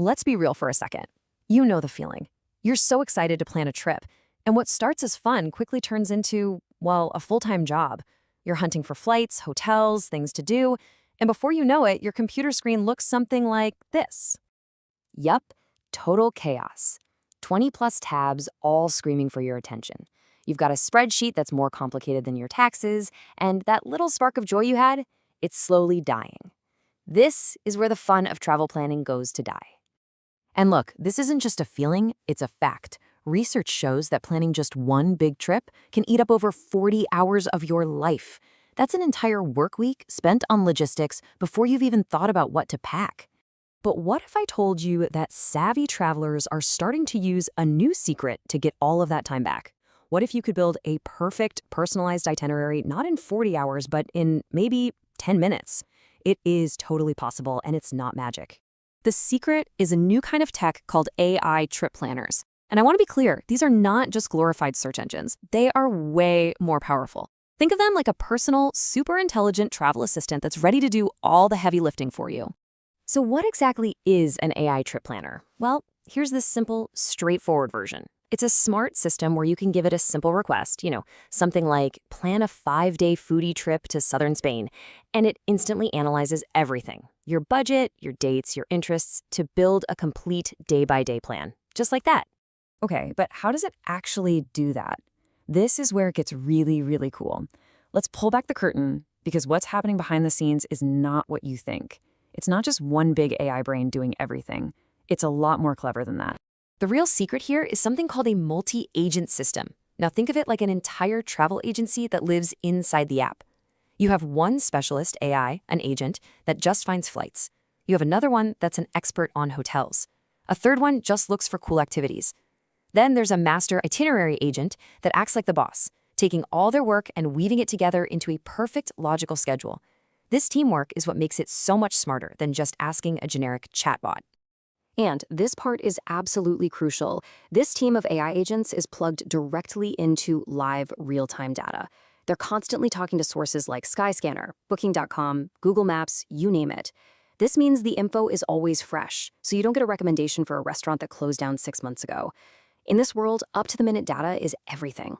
Let's be real for a second. You know the feeling. You're so excited to plan a trip, and what starts as fun quickly turns into, well, a full-time job. You're hunting for flights, hotels, things to do, and before you know it, your computer screen looks something like this. Yup, total chaos. 20+ tabs, all screaming for your attention. You've got a spreadsheet that's more complicated than your taxes, and that little spark of joy you had, it's slowly dying. This is where the fun of travel planning goes to die. And look, this isn't just a feeling, it's a fact. Research shows that planning just one big trip can eat up over 40 hours of your life. That's an entire work week spent on logistics before you've even thought about what to pack. But what if I told you that savvy travelers are starting to use a new secret to get all of that time back? What if you could build a perfect, personalized itinerary not in 40 hours, but in maybe 10 minutes? It is totally possible, and it's not magic. The secret is a new kind of tech called AI trip planners. And I want to be clear, these are not just glorified search engines. They are way more powerful. Think of them like a personal, super intelligent travel assistant that's ready to do all the heavy lifting for you. So what exactly is an AI trip planner? Well, here's this simple, straightforward version. It's a smart system where you can give it a simple request, something like plan a 5-day foodie trip to southern Spain, and it instantly analyzes everything, your budget, your dates, your interests, to build a complete day-by-day plan, just like that. Okay, but how does it actually do that? This is where it gets really, really cool. Let's pull back the curtain, because what's happening behind the scenes is not what you think. It's not just one big AI brain doing everything. It's a lot more clever than that. The real secret here is something called a multi-agent system. Now think of it like an entire travel agency that lives inside the app. You have one specialist AI, an agent, that just finds flights. You have another one that's an expert on hotels. A third one just looks for cool activities. Then there's a master itinerary agent that acts like the boss, taking all their work and weaving it together into a perfect logical schedule. This teamwork is what makes it so much smarter than just asking a generic chatbot. And this part is absolutely crucial. This team of AI agents is plugged directly into live real-time data. They're constantly talking to sources like Skyscanner, Booking.com, Google Maps, you name it. This means the info is always fresh, so you don't get a recommendation for a restaurant that closed down 6 months ago. In this world, up-to-the-minute data is everything.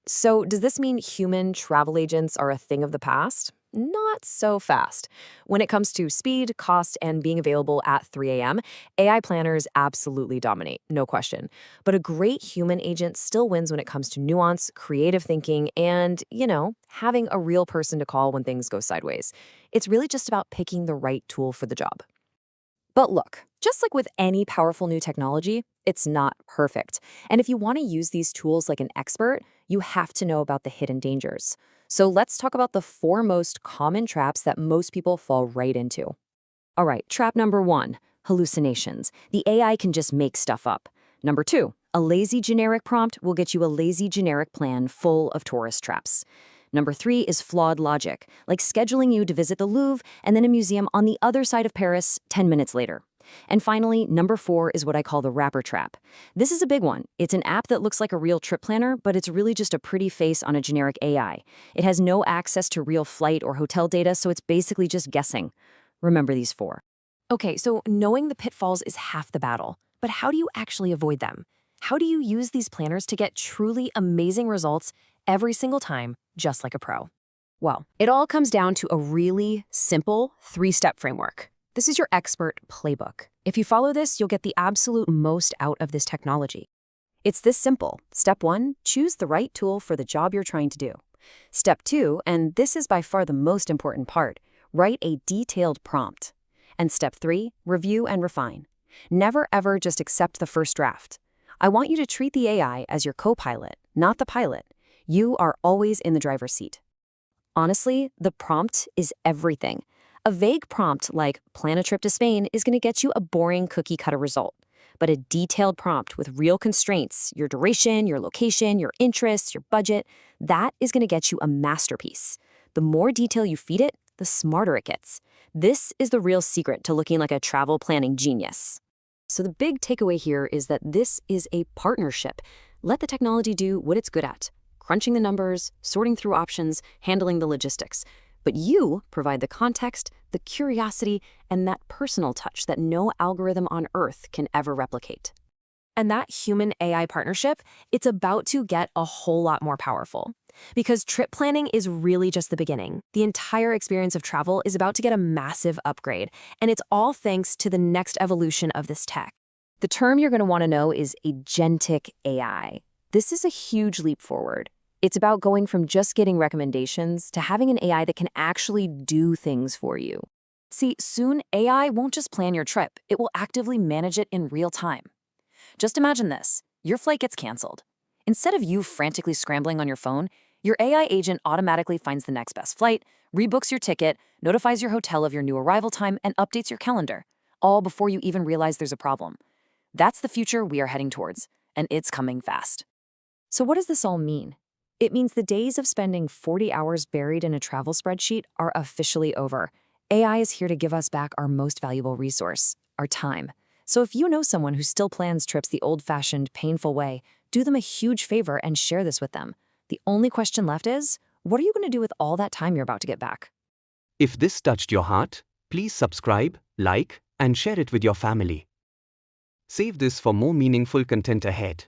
So does this mean human travel agents are a thing of the past? Not so fast. When it comes to speed, cost, and being available at 3 a.m., AI planners absolutely dominate, no question. But a great human agent still wins when it comes to nuance, creative thinking, and, having a real person to call when things go sideways. It's really just about picking the right tool for the job. But look, just like with any powerful new technology, it's not perfect. And if you want to use these tools like an expert, you have to know about the hidden dangers. So let's talk about the 4 most common traps that most people fall right into. All right, trap number 1, hallucinations. The AI can just make stuff up. Number 2, a lazy generic prompt will get you a lazy generic plan full of tourist traps. Number 3 is flawed logic, like scheduling you to visit the Louvre and then a museum on the other side of Paris 10 minutes later. And finally, number 4 is what I call the wrapper trap. This is a big one. It's an app that looks like a real trip planner, but it's really just a pretty face on a generic AI. It has no access to real flight or hotel data, so it's basically just guessing. Remember these 4. Okay, so knowing the pitfalls is half the battle. But how do you actually avoid them? How do you use these planners to get truly amazing results every single time, just like a pro? Well, it all comes down to a really simple 3-step framework. This is your expert playbook. If you follow this, you'll get the absolute most out of this technology. It's this simple. Step 1, choose the right tool for the job you're trying to do. Step 2, and this is by far the most important part, write a detailed prompt. And step 3, review and refine. Never ever just accept the first draft. I want you to treat the AI as your co-pilot, not the pilot. You are always in the driver's seat. Honestly, the prompt is everything. A vague prompt like plan a trip to Spain is going to get you a boring cookie-cutter result. But a detailed prompt with real constraints, your duration, your location, your interests, your budget, that is going to get you a masterpiece. The more detail you feed it, the smarter it gets. This is the real secret to looking like a travel planning genius. So the big takeaway here is that this is a partnership. Let the technology do what it's good at. Crunching the numbers, sorting through options, handling the logistics. But you provide the context, the curiosity, and that personal touch that no algorithm on Earth can ever replicate. And that human-AI partnership, it's about to get a whole lot more powerful. Because trip planning is really just the beginning. The entire experience of travel is about to get a massive upgrade, and it's all thanks to the next evolution of this tech. The term you're going to want to know is agentic AI. This is a huge leap forward. It's about going from just getting recommendations to having an AI that can actually do things for you. See, soon AI won't just plan your trip, it will actively manage it in real time. Just imagine this. Your flight gets canceled. Instead of you frantically scrambling on your phone, your AI agent automatically finds the next best flight, rebooks your ticket, notifies your hotel of your new arrival time, and updates your calendar, all before you even realize there's a problem. That's the future we are heading towards, and it's coming fast. So what does this all mean? It means the days of spending 40 hours buried in a travel spreadsheet are officially over. AI is here to give us back our most valuable resource, our time. So if you know someone who still plans trips the old-fashioned, painful way, do them a huge favor and share this with them. The only question left is, what are you going to do with all that time you're about to get back? If this touched your heart, please subscribe, like, and share it with your family. Save this for more meaningful content ahead.